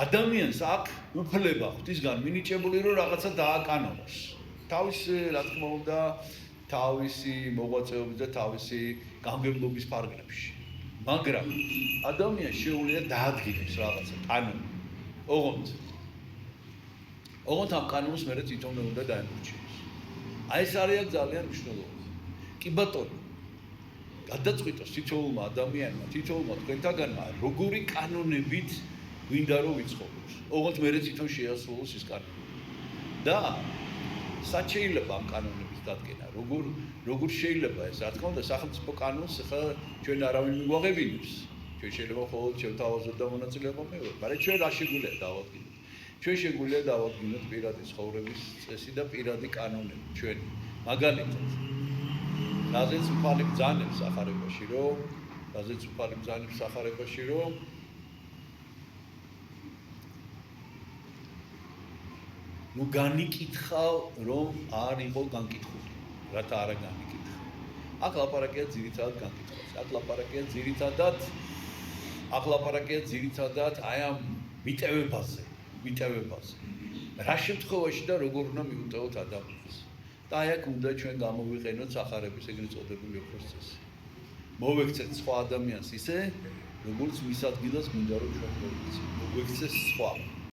ადამიანს აქვს უფლება ღვთისგან მინიჭებული რომ რაღაცა დააკანონოს. თავის რა თქმა უნდა თავისი მოღვაწეობის და თავისი გამგებლობის ფარგლებში. მაგრამ ადამიანს შეუძლია დაადგინოს რაღაცა კანონი. ოღონდ ამ კანონს მე თვითონ უნდა დაემორჩილოს. აი ეს არის ძალიან მნიშვნელოვანი. კი ბატონო, გადაწყვიტოს თითოეულმა ადამიანმა, თითოეულმა თქვენთაგანმა როგორი კანონებით გვინდა რომ ვიცხოვროთ. ოღონდ მე თვითონ შეასრულოს ეს კანონი. და სად შეიძლება ამ კანონების დადგენა? როგორ შეიძლება ეს? რა თქმა უნდა, სახელმწიფო კანონს ხა ჩვენ არავინ მიგვაღებინებს. ჩვენ შეიძლება მხოლოდ შევთავაზოთ და მონაწილეობა მივიღოთ, მაგრამ ჩვენ რა შეგვიძლია დავადგინოთ? ჩვენ შეგვიძლია დავადგინოთ პირადი ცხოვრების წესი და პირადი კანონები ჩვენი. მაგალითად, რაზეც უფალი ბრძანებს სახარებაში, რომ ნუ განიკითხავ, რომ არ იყო განკითხული, რათა არა განიკითხა. აქ ლაპარაკია ძირითადად განკითხვაზე. აქ ლაპარაკია ძირითადად აი ამ მიტევებაზე. რა შემთხვევაში და როგორ უნდა მიუტევოთ ადამიანს. და აი აქ უნდა ჩვენ გამოვიყენოთ სახარების ეგრეთ წოდებული ოქროს წესი. მოვექცეთ სხვა ადამიანს ისე, როგორც მის ადგილას მინდა რომ ჩვენ მოვიქცეს სხვა.